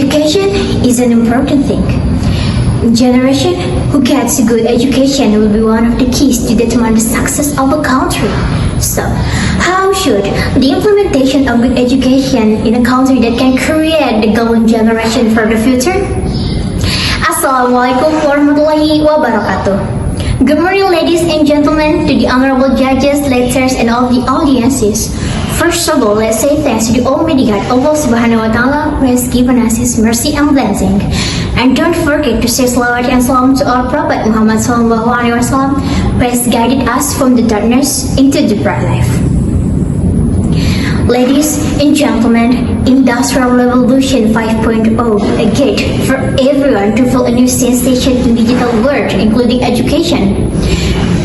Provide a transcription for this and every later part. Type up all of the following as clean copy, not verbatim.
Education is an important thing. Generation who gets a good education will be one of the keys to determine the success of a country. So, how should the implementation of good education in a country that can create the golden generation for the future? Assalamualaikum warahmatullahi wabarakatuh. Good morning, ladies and gentlemen, to the honorable judges, lecturers, and all the audiences. First of all, let's say thanks to the Almighty God, Allah Subhanahu wa Taala, who has given us His mercy and blessing. And don't forget to say salawat and salam to our Prophet Muhammad Sallallahu Alaihi Wasallam, who has guided us from the darkness into the bright life. Ladies and gentlemen, Industrial Revolution 5.0, a gate for everyone to feel a new sensation in digital world, including education.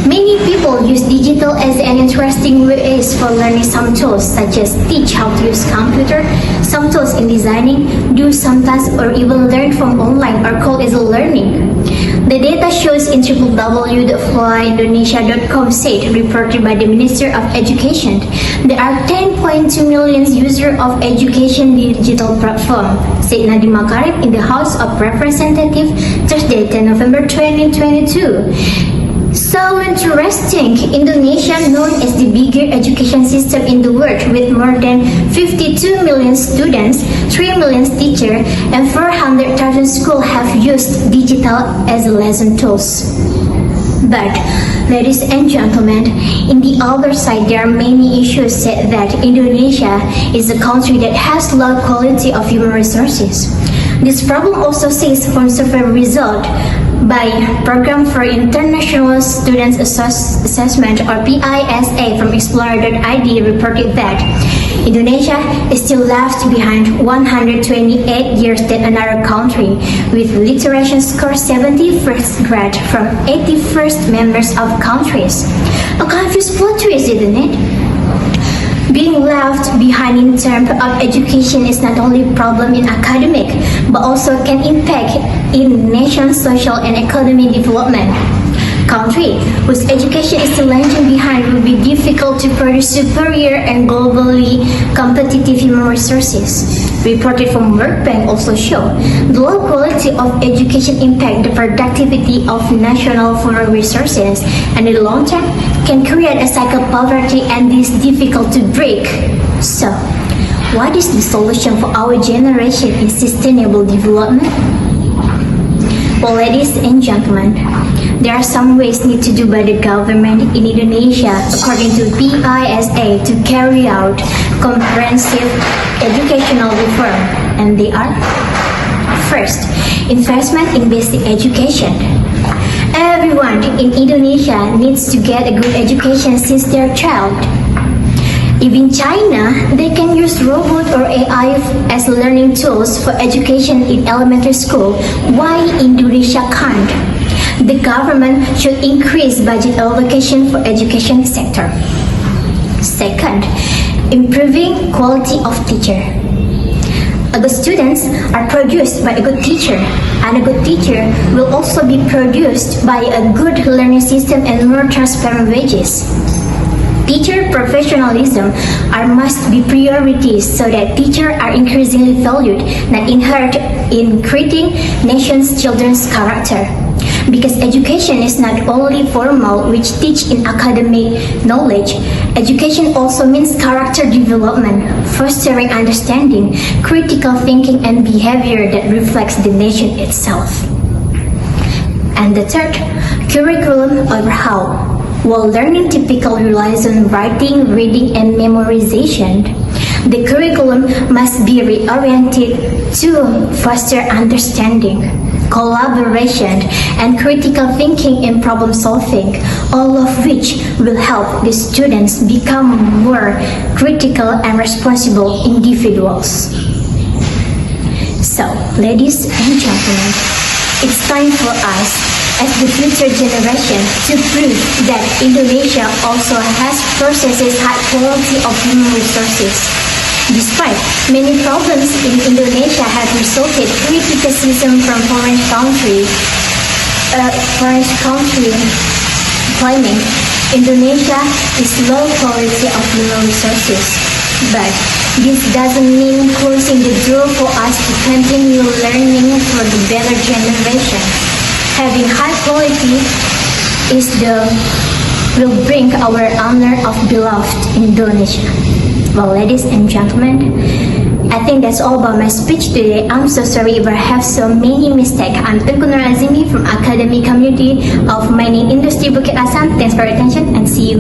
Many people use digital as an interesting way for learning some tools, such as teach how to use computer, some tools in designing, do some tasks, or even learn from online or call as a learning. The data shows in www.flyindonesia.com said, reported by the Minister of Education, there are 10.2 million users of education digital platform, said Nadiem Makarim in the House of Representatives Thursday, 10 November 2022. So interesting, Indonesia, known as the bigger education system in the world with more than 52 million students, 3 million teachers, and 400,000 schools have used digital as lesson tools. But, ladies and gentlemen, in the other side, there are many issues said that Indonesia is a country that has low quality of human resources. This problem also sees from survey result by Program for International Students Assessment or PISA from Explorer.id reported that Indonesia is still left behind 128 years than another country with literacy score 71st grade from 81st members of countries. A confused plot twist, isn't it? Being left behind in terms of education is not only a problem in academic, but also can impact in nation's social and economic development. Country whose education is still lagging behind will be difficult to produce superior and globally competitive human resources. Reported from World Bank also show the low quality of education impact the productivity of national foreign resources and in the long term can create a cycle of poverty and is difficult to break. So, what is the solution for our generation in sustainable development? Well, ladies and gentlemen, there are some ways need to do by the government in Indonesia according to PISA to carry out comprehensive educational reform, and they are: first, investment in basic education. Everyone in Indonesia needs to get a good education since they're a child. If in China, they can use robot or AI as learning tools for education in elementary school, why Indonesia can't? The government should increase budget allocation for education sector. Second, improving quality of teacher. A good students are produced by a good teacher, and a good teacher will also be produced by a good learning system and more transparent wages. Teacher professionalism must be priorities so that teachers are increasingly valued, not inherent in creating nation's children's character. Because education is not only formal, which teach in academic knowledge, education also means character development, fostering understanding, critical thinking, and behavior that reflects the nation itself. And the third, curriculum overhaul. While learning typically relies on writing, reading, and memorization, the curriculum must be reoriented to foster understanding, collaboration, and critical thinking and problem solving, all of which will help the students become more critical and responsible individuals. So, ladies and gentlemen, it's time for us as the future generation to prove that Indonesia also has possesses high quality of human resources. Despite many problems in Indonesia have resulted criticism from foreign country claiming Indonesia is low quality of human resources. But this doesn't mean closing the door for us to continue learning for the better generation. Having high quality will bring our honor of beloved Indonesia. Well, ladies and gentlemen, I think that's all about my speech today. I'm so sorry if I have so many mistakes. I'm Tengku Nur Azimi from Academy Community of Mining Industry Bukit Asam. Thanks for your attention and see you.